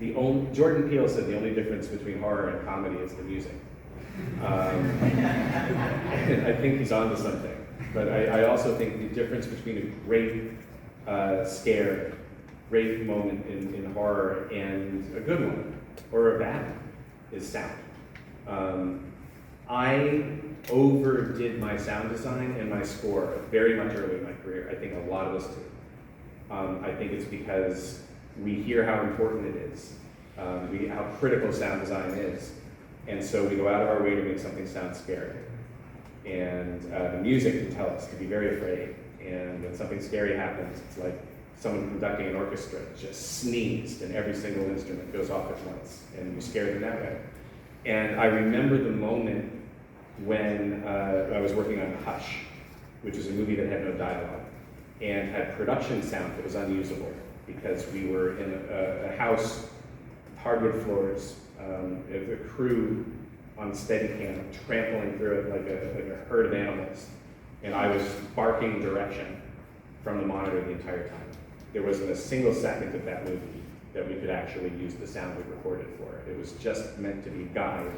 Jordan Peele said the only difference between horror and comedy is the music. And I think he's onto something. But I also think the difference between a great scare, great moment in horror, and a good one, or a bad one, is sound. I overdid my sound design and my score very much early in my career. I think a lot of us do. I think it's because we hear how important it is, how critical sound design is, and so we go out of our way to make something sound scary. And the music can tell us to be very afraid, and when something scary happens, it's like someone conducting an orchestra just sneezed and every single instrument goes off at once, and you scare them that way. And I remember the moment when I was working on Hush, which is a movie that had no dialogue, and had production sound that was unusable because we were in a house, hardwood floors, a crew on Steadicam trampling through it like a herd of animals, and I was barking direction from the monitor the entire time. There wasn't a single second of that movie that we could actually use the sound we recorded for. It was just meant to be a guide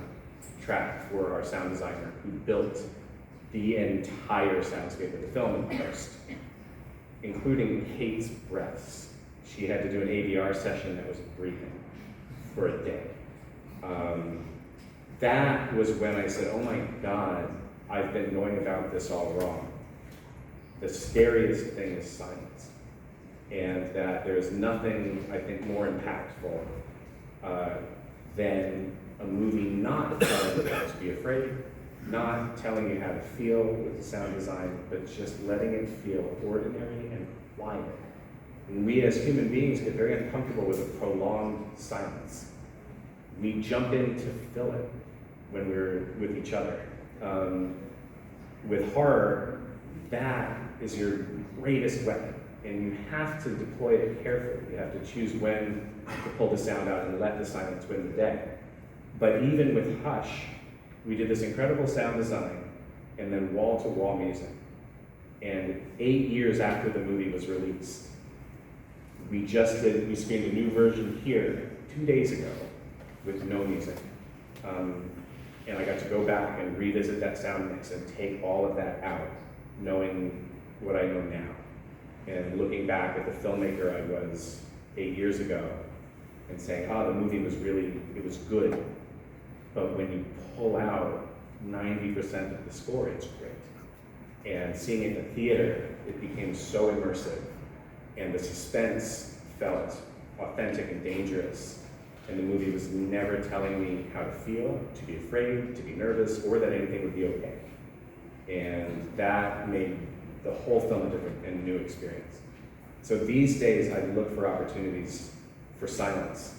track for our sound designer who built the entire soundscape of the film in post, including Kate's breaths. She had to do an ADR session that was breathing for a day. That was when I said, oh my God, I've been going about this all wrong. The scariest thing is silence. And that there's nothing, I think, more impactful than a movie not telling you how to be afraid, not telling you how to feel with the sound design, but just letting it feel ordinary and quiet. And we as human beings get very uncomfortable with a prolonged silence. We jump in to fill it when we're with each other. With horror, that is your greatest weapon, and you have to deploy it carefully. You have to choose when to pull the sound out and let the silence win the day. But even with Hush, we did this incredible sound design and then wall-to-wall music. And 8 years after the movie was released, we screened a new version here 2 days ago with no music. And I got to go back and revisit that sound mix and take all of that out, knowing what I know now. And looking back at the filmmaker I was 8 years ago and saying, the movie was it was good. But when you pull out 90% of the score, it's great. And seeing it in the theater, it became so immersive. And the suspense felt authentic and dangerous. And the movie was never telling me how to feel, to be afraid, to be nervous, or that anything would be okay. And that made the whole film a different and new experience. So these days, I look for opportunities for silence.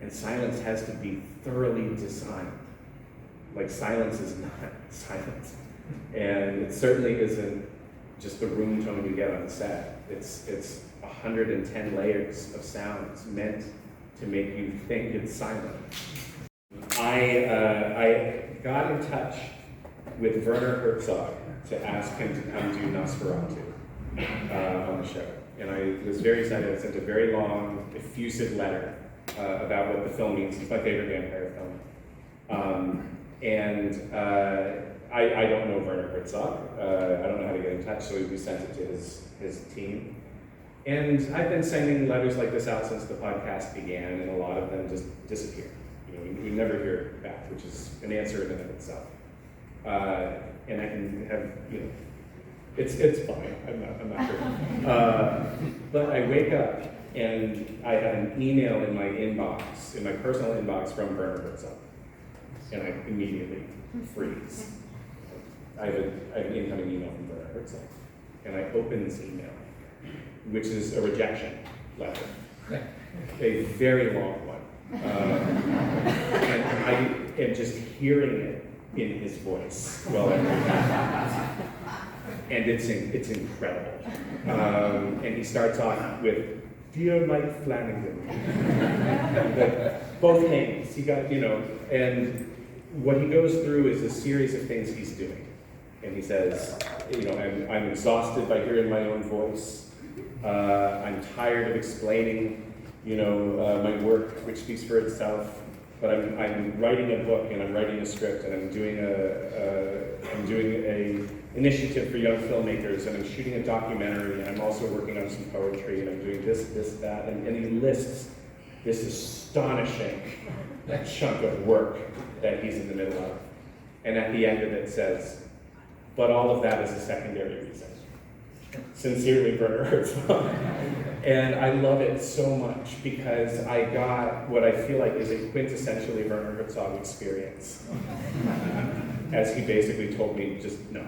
And silence has to be thoroughly designed. Like, silence is not silence. And it certainly isn't just the room tone you get on the set. It's 110 layers of sounds meant to make you think it's silent. I got in touch with Werner Herzog to ask him to come do Nosferatu on the show. And I was very excited. I sent a very long, effusive letter about what the film means. It's my favorite vampire film. I don't know Werner Herzog. I don't know how to get in touch, so we sent it to his team. And I've been sending letters like this out since the podcast began, and a lot of them just disappear. We never hear back, which is an answer in and of itself. And I can have, it's fine. I'm not sure. But I wake up and I have an email in my inbox, in my personal inbox from Werner Herzog, and I immediately freeze. I have an incoming email from Werner Herzog, and I open this email, which is a rejection letter, a very long one. And I am just hearing it in his voice while I'm reading it. And it's incredible. And he starts off with, "Dear Mike Flanagan." Both names, he got, and what he goes through is a series of things he's doing. And he says, I'm exhausted by hearing my own voice. I'm tired of explaining my work, which speaks for itself. But I'm writing a book, and I'm writing a script, and I'm doing a initiative for young filmmakers, and I'm shooting a documentary, and I'm also working on some poetry, and I'm doing this, that, and he lists this astonishing chunk of work that he's in the middle of. And at the end of it says, but all of that is a secondary reason. Sincerely, Werner Herzog. And I love it so much because I got what I feel like is a quintessentially Werner Herzog experience. As he basically told me, just no.